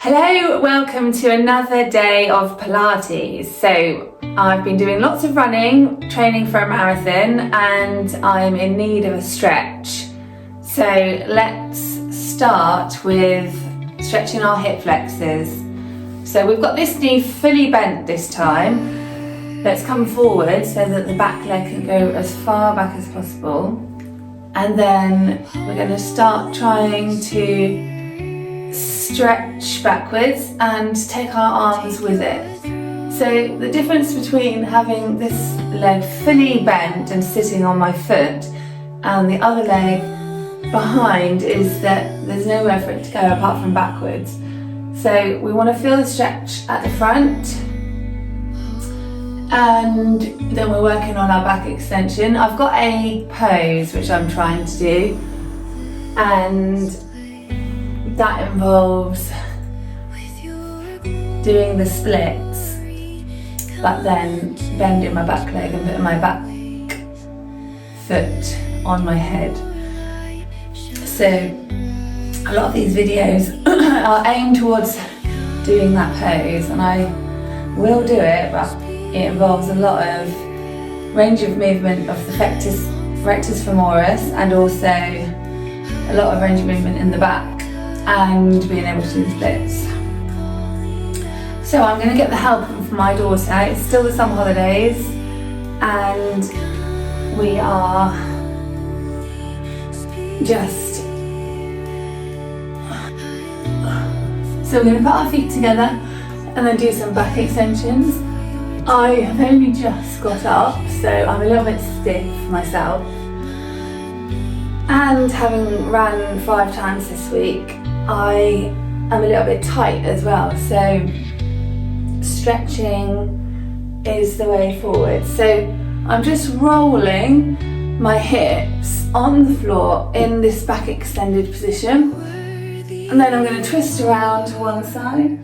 Hello, welcome to another day of Pilates. So I've been doing lots of running, training for a marathon, and I'm in need of a stretch. So let's start with stretching our hip flexors. So we've got this knee fully bent this time. Let's come forward so that the back leg can go as far back as possible. And then we're going to start trying to stretch backwards and take our arms with it. So the difference between having this leg fully bent and sitting on my foot and the other leg behind is that there's nowhere for it to go apart from backwards. So we want to feel the stretch at the front, and then we're working on our back extension. I've got a pose which I'm trying to do, and that involves doing the splits, but then bending my back leg and putting my back foot on my head. So a lot of these videos are aimed towards doing that pose, and I will do it, but it involves a lot of range of movement of the rectus femoris, and also a lot of range of movement in the back, and being able to do the splits. So I'm going to get the help of my daughter. It's still the summer holidays, and we are just... So we're going to put our feet together and then do some back extensions. I have only just got up, so I'm a little bit stiff myself. And having ran 5 times this week, I am a little bit tight as well, so stretching is the way forward. So I'm just rolling my hips on the floor in this back extended position, and then I'm going to twist around to one side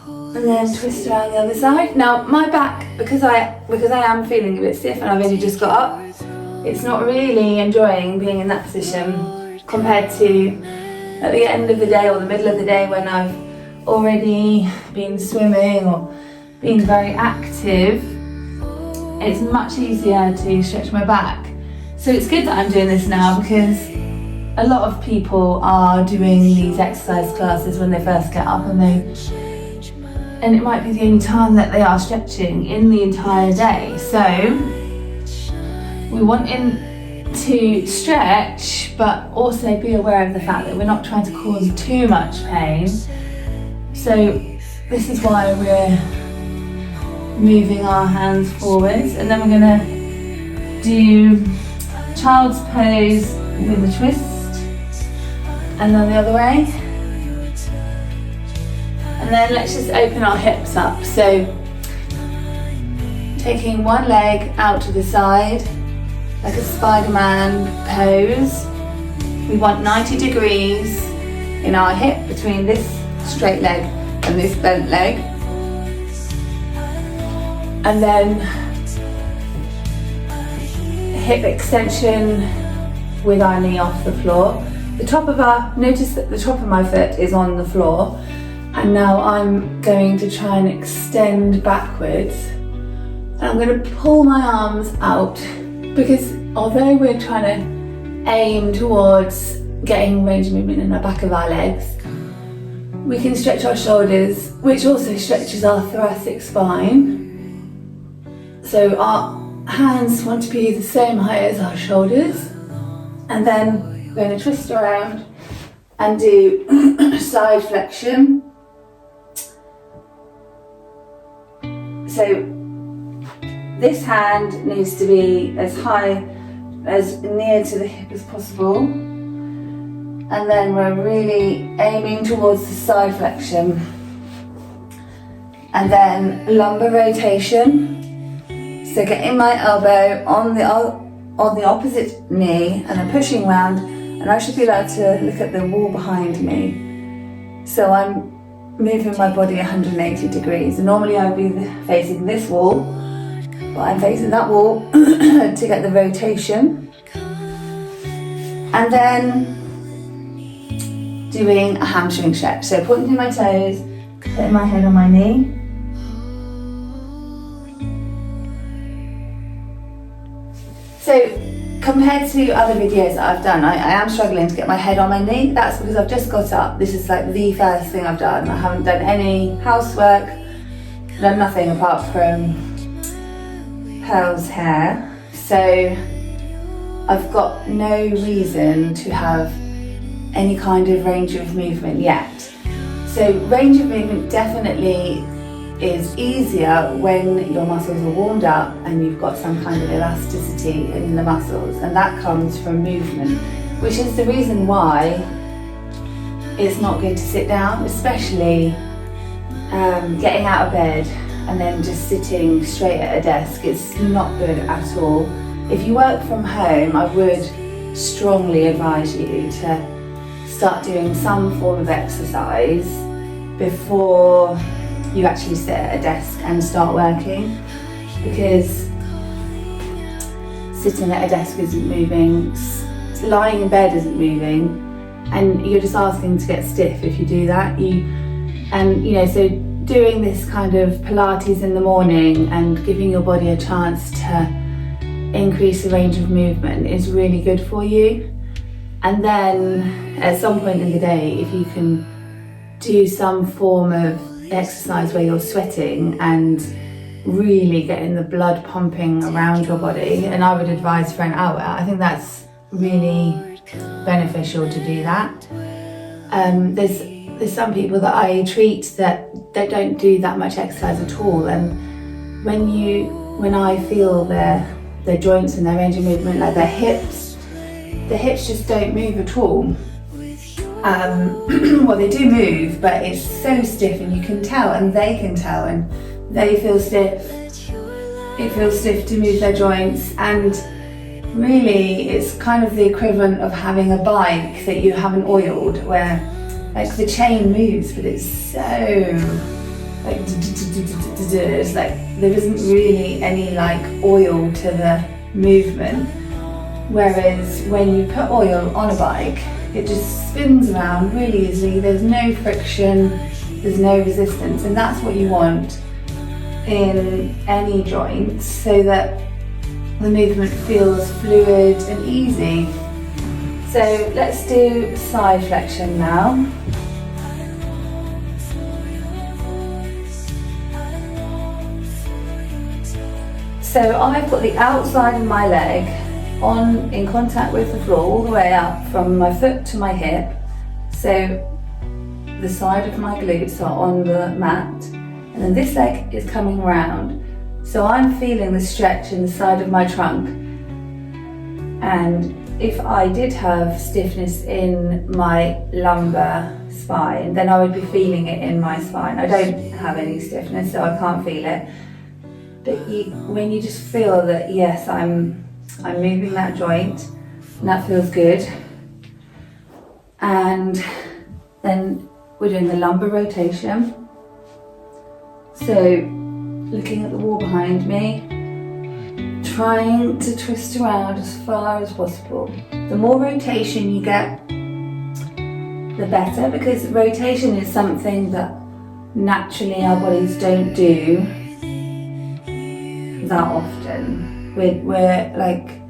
and then twist around the other side. Now my back, because I am feeling a bit stiff and I've only just got up, it's not really enjoying being in that position compared to at the end of the day or the middle of the day when I've already been swimming or been very active. It's much easier to stretch my back. So it's good that I'm doing this now, because a lot of people are doing these exercise classes when they first get up, and it might be the only time that they are stretching in the entire day. So we want to stretch, but also be aware of the fact that we're not trying to cause too much pain. So this is why we're moving our hands forwards, and then we're going to do child's pose with a twist, and then the other way. And then let's just open our hips up. So taking one leg out to the side, like a Spider-Man pose. We want 90 degrees in our hip between this straight leg and this bent leg. And then hip extension with our knee off the floor. Notice that the top of my foot is on the floor, and now I'm going to try and extend backwards. And I'm going to pull my arms out, because although we're trying to aim towards getting range of movement in the back of our legs, we can stretch our shoulders, which also stretches our thoracic spine. So our hands want to be the same height as our shoulders, and then we're going to twist around and do side flexion. So this hand needs to be as high, as near to the hip as possible, and then we're really aiming towards the side flexion, and then lumbar rotation. So getting my elbow on the opposite knee, and I'm pushing round, and I should be allowed to look at the wall behind me. So I'm moving my body 180 degrees. Normally I would be facing this wall, but I'm facing that wall to get the rotation. And then doing a hamstring stretch. So pointing my toes, putting my head on my knee. So compared to other videos that I've done, I am struggling to get my head on my knee. That's because I've just got up. This is like the first thing I've done. I haven't done any housework, done nothing apart from Pearl's hair. So I've got no reason to have any kind of range of movement yet. So range of movement definitely is easier when your muscles are warmed up and you've got some kind of elasticity in the muscles, and that comes from movement, which is the reason why it's not good to sit down, especially getting out of bed and then just sitting straight at a desk. It's not good at all. If you work from home, I would strongly advise you to start doing some form of exercise before you actually sit at a desk and start working, because sitting at a desk isn't moving, lying in bed isn't moving, and you're just asking to get stiff if you do that. So doing this kind of Pilates in the morning and giving your body a chance to increase the range of movement is really good for you. And then at some point in the day, if you can do some form of exercise where you're sweating and really getting the blood pumping around your body, and I would advise for an hour, I think that's really beneficial to do that. There's some people that I treat that they don't do that much exercise at all, and when I feel their joints and their range of movement, like their hips just don't move at all. Well, they do move, but it's so stiff, and you can tell, and they can tell, and they feel stiff. It feels stiff to move their joints, and really it's kind of the equivalent of having a bike that you haven't oiled, where like the chain moves, but it's so like it's like there isn't really any like oil to the movement. Whereas when you put oil on a bike, it just spins around really easily. There's no friction, there's no resistance, and that's what you want in any joint, so that the movement feels fluid and easy. So let's do side flexion now. So I've got the outside of my leg in contact with the floor all the way up from my foot to my hip. So the side of my glutes are on the mat, and then this leg is coming round. So I'm feeling the stretch in the side of my trunk. And if I did have stiffness in my lumbar spine, then I would be feeling it in my spine. I don't have any stiffness, so I can't feel it. But when you just feel that, yes, I'm moving that joint, and that feels good. And then we're doing the lumbar rotation. So looking at the wall behind me, trying to twist around as far as possible. The more rotation you get, the better, because rotation is something that naturally our bodies don't do that often. We're like,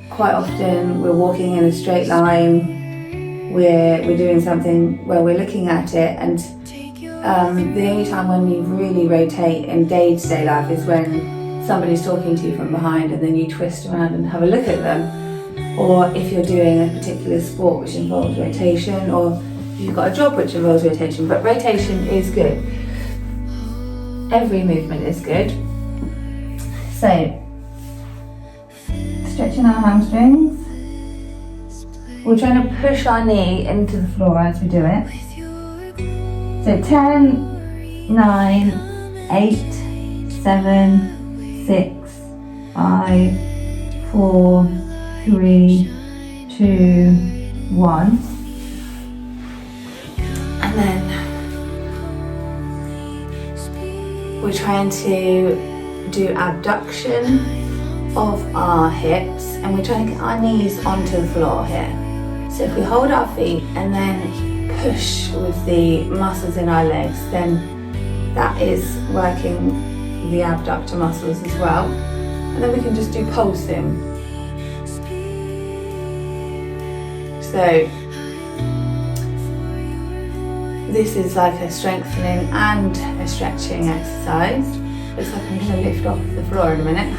quite often we're walking in a straight line, we're doing something where we're looking at it, and the only time when you really rotate in day-to-day life is when somebody's talking to you from behind, and then you twist around and have a look at them. Or if you're doing a particular sport which involves rotation, or if you've got a job which involves rotation. But rotation is good. Every movement is good. So, stretching our hamstrings. We're trying to push our knee into the floor as we do it. So 10, 9, 8, 7, 6, 5, 4, 3, 2, 1. And then we're trying to do abduction of our hips, and we're trying to get our knees onto the floor here. So if we hold our feet and then push with the muscles in our legs, then that is working the abductor muscles as well. And then we can just do pulsing. So this is like a strengthening and a stretching exercise. Looks like I'm going to lift off the floor in a minute.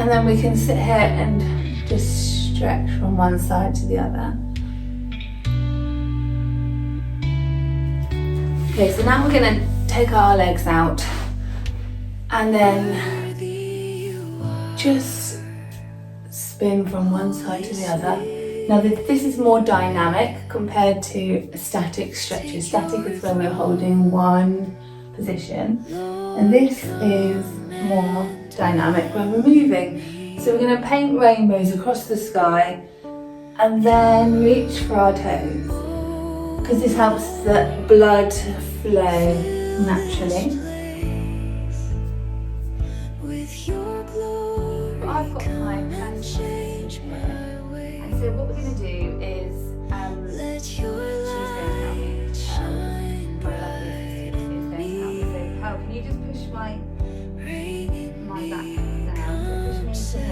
And then we can sit here and just stretch from one side to the other. Okay, so now we're going to take our legs out and then just spin from one side to the other. Now this is more dynamic compared to static stretches. Static is when we're holding one position, and this is more dynamic when we're moving. So we're going to paint rainbows across the sky and then reach for our toes, because this helps the blood flow naturally. But I've got my hands here, and so what we're going to do is she's going to help me. My lovely assistant is going to help me. So Pearl, can you just push my back down? So push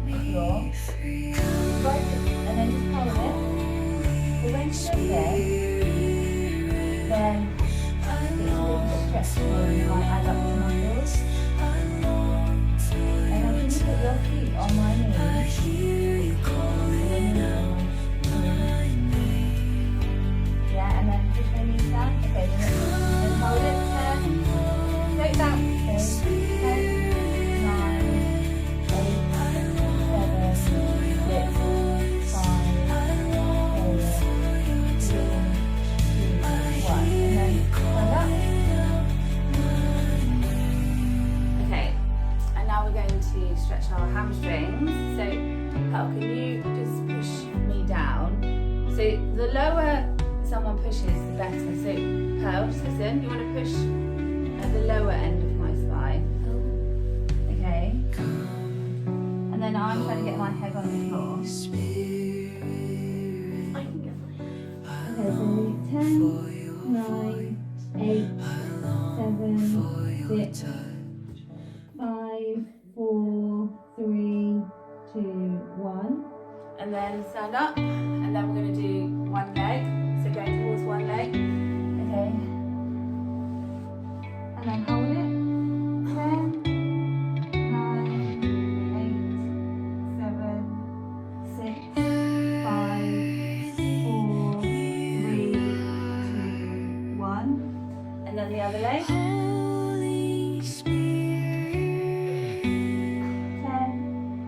me towards the floor, right, and then just hold it. So when you get there, then stretch my adductor muscles, and then you put your feet on my knees. Yeah, and then push my knees down. Okay, then hold it. 10, straight down. 10, 9, 8, 7, 6, 5, 4, 3, 2, 1, and then stand up. Okay, and now we're going to stretch our hamstrings. So, Pearl, can you just push me down? So the lower someone pushes, the better. So Pearl, just listen, you want to push at the lower end of my spine. Okay. And then I'm trying to get my head on the floor. I can get my head. Okay, so 10, 9, 8, 7, 6, 5, 4, 3, 2, 1. And then stand up, and then we're going to do one leg. So going towards one leg. Okay. And then hold it. 10, 9, 8, 7, 6, 5, 4, 3, 2, 1. And then the other leg. 10,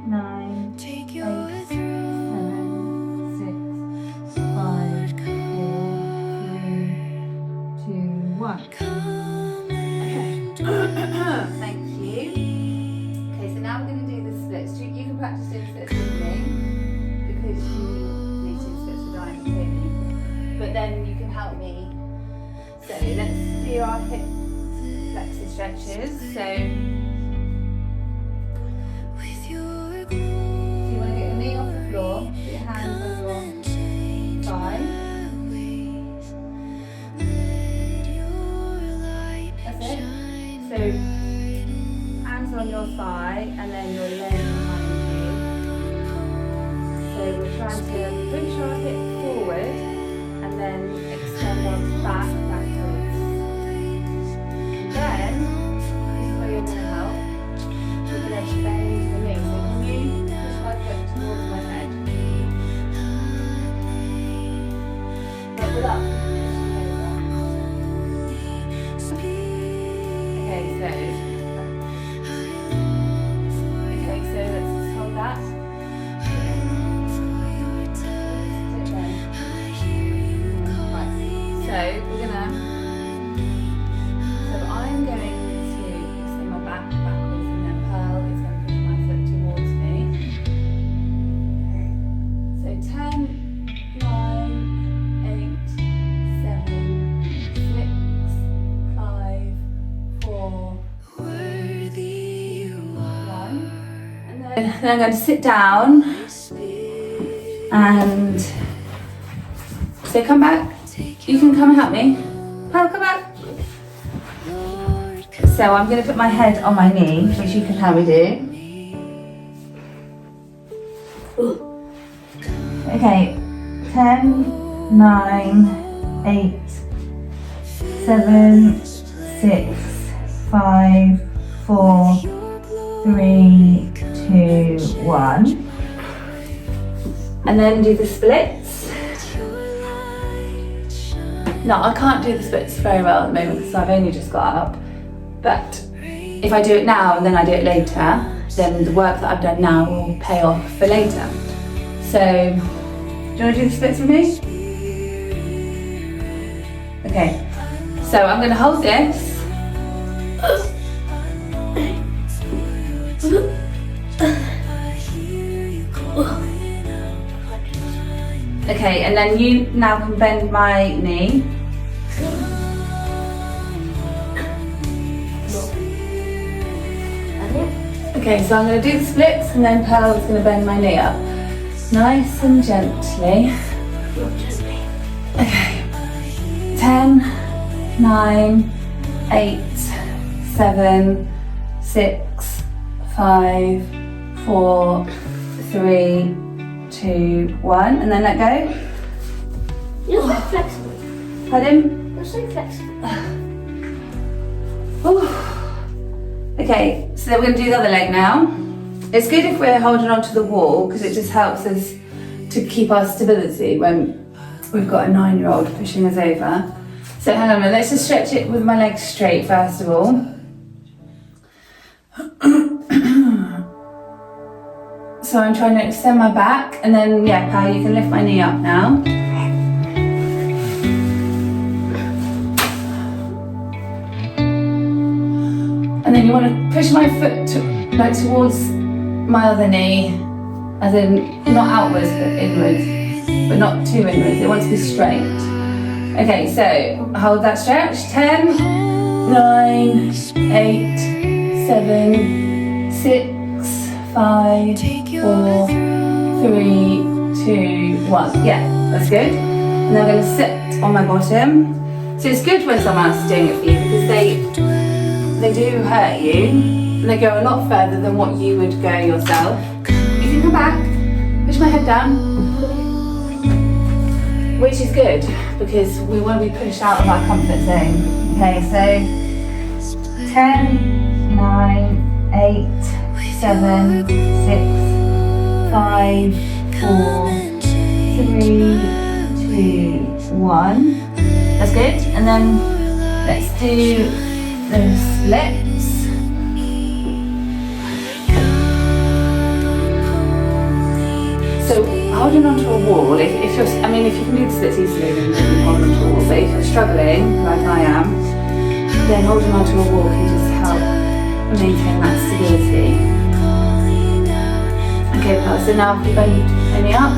9, 8, 1. Thank you. Okay, so now we're going to do the splits. You can practice doing splits with me because you need to do splits with Diane, don't you? But then you can help me. So let's do our hip flexor stretches. So you want to get your knee off the floor, put your hands on your thigh. So hands on your thigh and then your leg behind you. So we're trying to push our hip forward and then extend our back backwards. Then, this is where you're going to help. We're going to bend the knee. So can you push my foot towards my head? Double up. Okay, so let's hold that. Right, so we're gonna, so I'm going then I'm going to sit down and so come back. You can come and help me. Pearl, come back. So I'm going to put my head on my knee, which you can help me do. Okay, 10, 9, 8, 7, 6, 5, 4, 3, 2, 1. And then do the splits. No, I can't do the splits very well at the moment because I've only just got up. But if I do it now and then I do it later, then the work that I've done now will pay off for later. So, do you want to do the splits with me? Okay, so I'm going to hold this. Okay, and then you now can bend my knee. Okay, so I'm going to do the splits and then Pearl's going to bend my knee up. Nice and gently. Okay. 10, 9, 8, 7, 6, 5, 4, 3, 2, 1, and then let go. You're so flexible. Pardon? You're so flexible. Ooh. Okay, so then we're going to do the other leg now. It's good if we're holding onto the wall because it just helps us to keep our stability when we've got a 9-year-old pushing us over. So hang on a minute, let's just stretch it with my legs straight first of all. So I'm trying to extend my back and then, yeah, Pal, you can lift my knee up now. And then you want to push my foot towards my other knee, as in not outwards but inwards, but not too inwards. It wants to be straight. Okay, so hold that stretch. 10, 9, 8, 7, 6, 5, 4, 3, 2, 1. Yeah, that's good. And then I'm going to sit on my bottom. So it's good when someone else is doing it for you because they do hurt you and they go a lot further than what you would go yourself. You can come back, push my head down, which is good because we want to be pushed out of our comfort zone. Okay, so 10, 9, 8, 7, 6, 5, 4, 3, 2, 1. That's good. And then let's do the splits. So holding onto a wall, if you're, I mean, if you can do the splits easily, then you can hold onto a wall. But if you're struggling, like I am, then holding onto a wall can just help maintain that stability. Okay, Pearl, so now bend me up.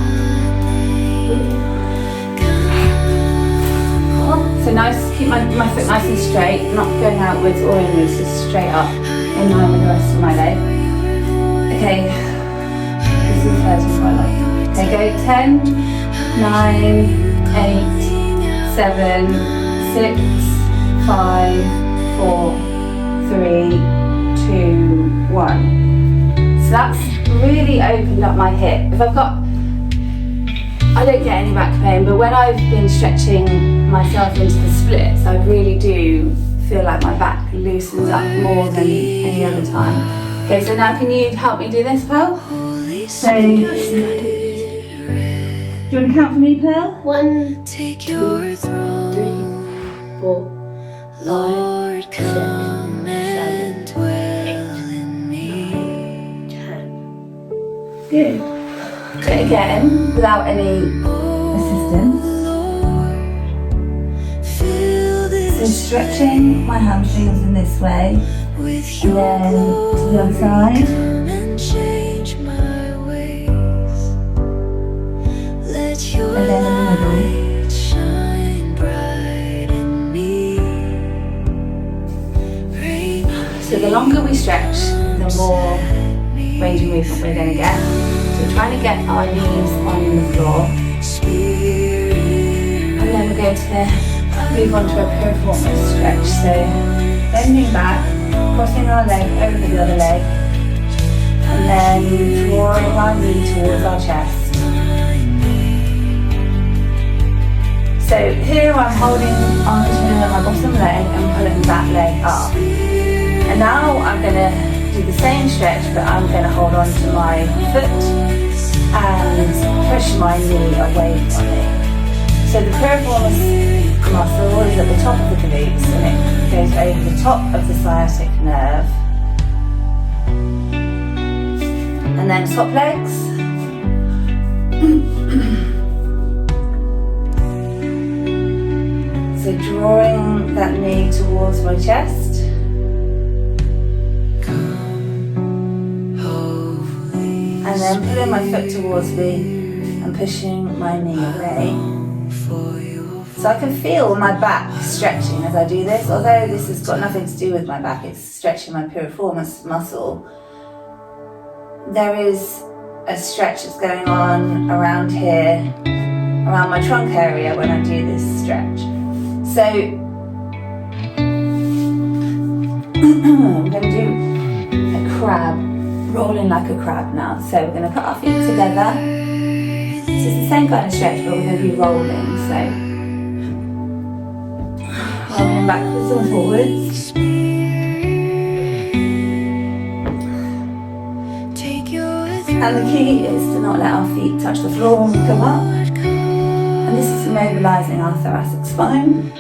So nice, keep my foot nice and straight, not going outwards or inwards, just straight up, in line with the rest of my leg. Okay, this is hurting quite a lot. Okay, go 10, 9, 8, 7, 6, 5, 4, 3, 2, 1. So that's really opened up my hip. I don't get any back pain, but when I've been stretching myself into the splits, I really do feel like my back loosens up more than any other time. Okay, so now can you help me do this, Pearl? So, do you want to count for me, Pearl? 1, 2, 3, 4, 5, 6, 7, 8, 9, 10. Good. Do it again without any assistance. So stretching my hamstrings in this way, and then to the other side. And then in the middle. So the longer we stretch, the more range of movement we're going to get. So we're trying to get our knees on the floor. And then we're going to move on to a piriformis stretch. So bending back, crossing our leg over the other leg, and then drawing our knee towards our chest. So here I'm holding onto my bottom leg and pulling that leg up. And now I'm going to do the same stretch, but I'm going to hold on to my foot and push my knee away from me. So the piriformis muscle is at the top of the glutes and it goes over the top of the sciatic nerve. And then swap legs. So drawing that knee towards my chest. And then pulling my foot towards me and pushing my knee away. So I can feel my back stretching as I do this, although this has got nothing to do with my back, it's stretching my piriformis muscle. There is a stretch that's going on around here, around my trunk area when I do this stretch. So I'm going to do a crab, rolling like a crab now. So we're going to put our feet together. So it's the same kind of stretch, but we're going to be rolling. So rolling backwards and forwards. And the key is to not let our feet touch the floor when we come up. And this is mobilising our thoracic spine.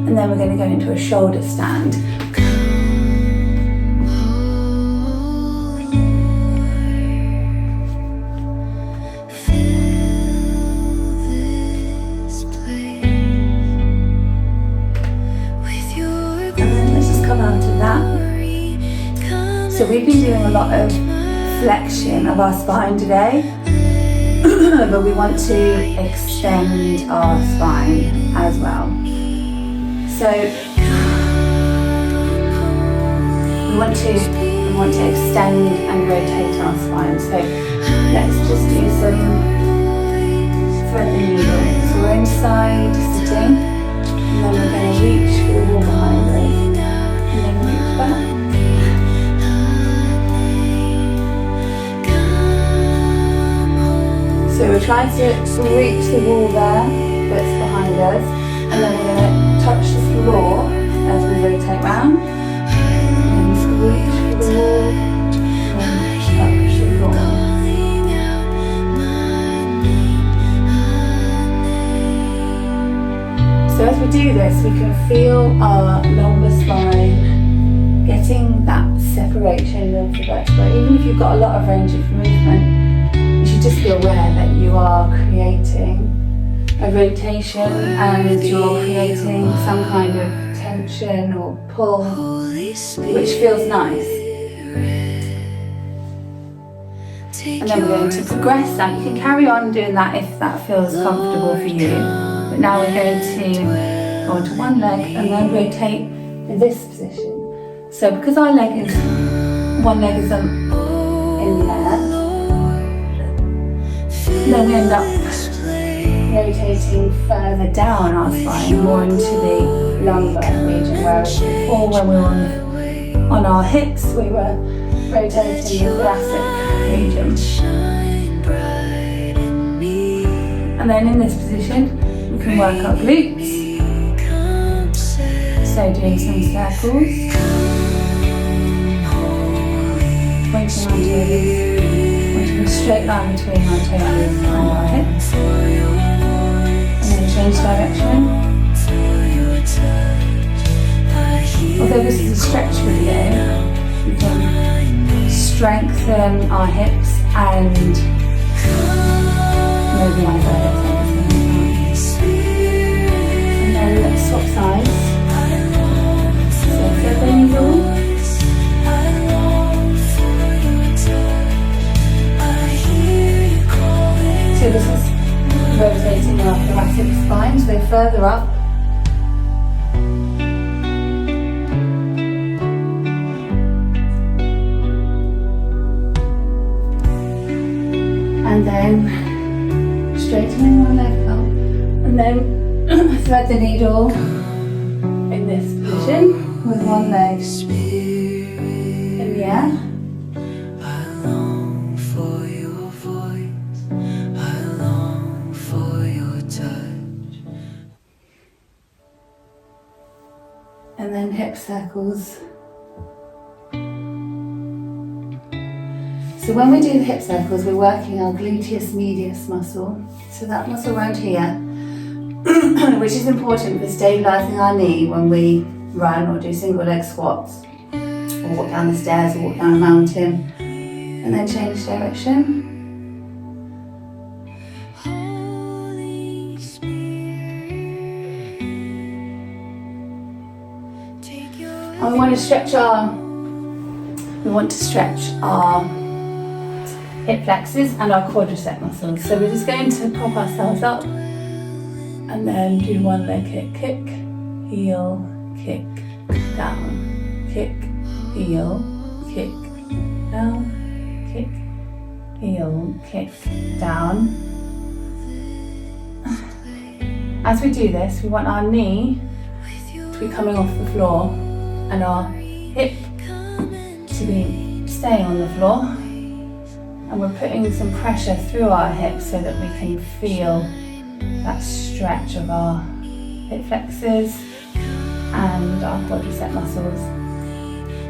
And then we're going to go into a shoulder stand. So we've been doing a lot of flexion of our spine today, but we want to extend our spine as well. So we want to extend and rotate our spine. So let's just do some thread the needle. So we're inside sitting, and then we're going to reach for the wall behind us, and then reach back. So we're trying to reach the wall there that's behind us, and then we're going to touch the floor as we rotate round. And reach for the wall, and touch the floor. So as we do this, we can feel our lumbar spine getting that separation of the vertebrae. Even if you've got a lot of range of movement, you should just be aware that you are creating a rotation and you're creating some kind of tension or pull, which feels nice. And then we're going to progress that. You can carry on doing that if that feels comfortable for you. But now we're going to go onto one leg and then rotate in this position. So because our leg is, one leg is in there, then we end up rotating further down our spine, more into the lumbar region, whereas before when we were on our hips, we were rotating the thoracic region. And then in this position, we can work our glutes. So doing some circles, pointing our toes, pointing a straight line between our toes and our hips. And then change direction. Although this is a stretch video, we can strengthen our hips and mobilise our hips at the same time. And then let's swap sides. So thread the needle. So this is rotating our thoracic spine, so further up. And then straightening one leg up, and then thread the needle in this position with one leg in the air. I long for your voice, I long for your touch. And then hip circles. So when we do the hip circles, we're working our gluteus medius muscle. So that muscle around here, which is important for stabilising our knee when we run or do single leg squats, or walk down the stairs or walk down a mountain, and then change direction. Holy Spirit, take your And we want to stretch our hip flexors and our quadricep muscles. So we're just going to prop ourselves up and then do one leg kick, heel, kick, down, kick, heel, kick, down, kick, heel, kick, down. As we do this, we want our knee to be coming off the floor and our hip to be staying on the floor. And we're putting some pressure through our hips so that we can feel that stretch of our hip flexors and our quadricep muscles.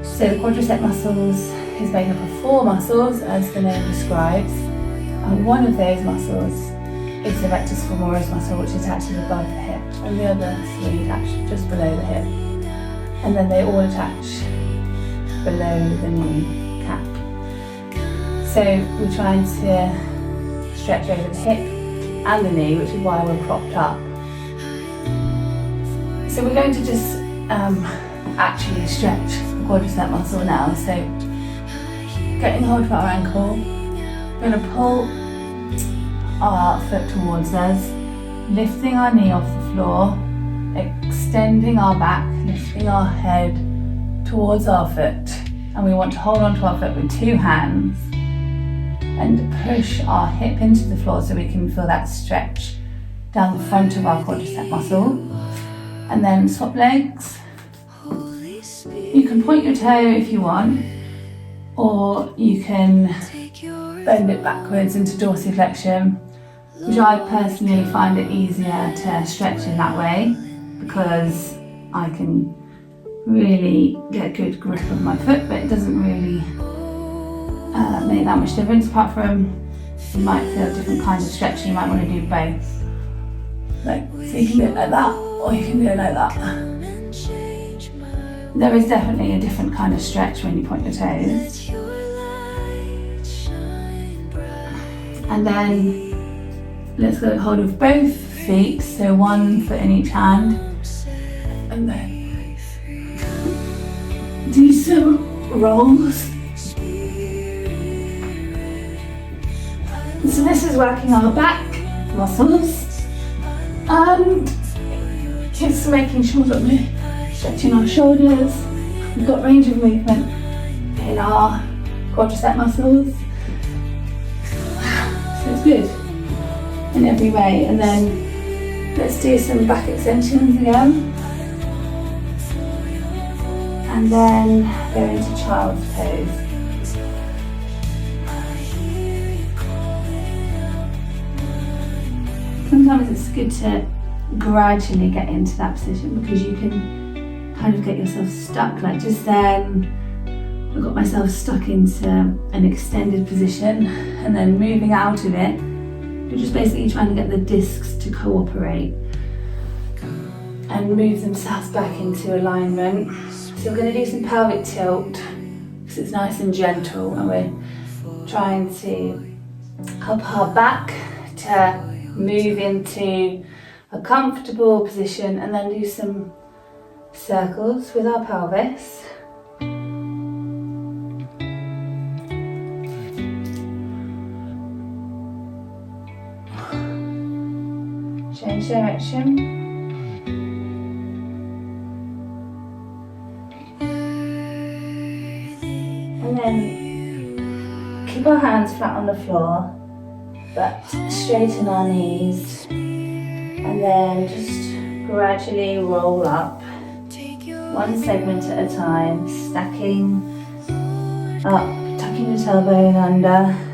So the quadricep muscles is made up of 4 muscles, as the name describes, and one of those muscles is the rectus femoris muscle, which attaches above the hip, and the other 3 attach just below the hip, and then they all attach below the knee cap. So we're trying to stretch over the hip and the knee, which is why we're propped up. So we're going to just actually stretch the quadricep muscle now. So getting hold of our ankle, we're going to pull our foot towards us, lifting our knee off the floor, extending our back, lifting our head towards our foot. And we want to hold on to our foot with 2 hands and push our hip into the floor so we can feel that stretch down the front of our quadricep muscle. And then swap legs. You can point your toe if you want, or you can bend it backwards into dorsiflexion, which I personally find it easier to stretch in that way because I can really get a good grip of my foot, but it doesn't really make that much difference, apart from you might feel a different kind of stretch. You might want to do both. Like, so you can do it like that, or you can do it like that. There is definitely a different kind of stretch when you point your toes. And then let's go hold of both feet, so 1 foot in each hand, and then do some rolls. So this is working our back muscles, and it's making sure that we're stretching our shoulders. We've got range of movement in our quadricep muscles, so it's good in every way. And then let's do some back extensions again, and then go into child's pose. Sometimes it's good to gradually get into that position because you can kind of get yourself stuck. Like just then, I got myself stuck into an extended position, and then moving out of it, you're just basically trying to get the discs to cooperate and move themselves back into alignment. So we're going to do some pelvic tilt because it's nice and gentle, and we're trying to help our back to move into a comfortable position, and then do some circles with our pelvis. Change direction. And then keep our hands flat on the floor. but straighten our knees and then just gradually roll up, one segment at a time, stacking up, tucking the tailbone under,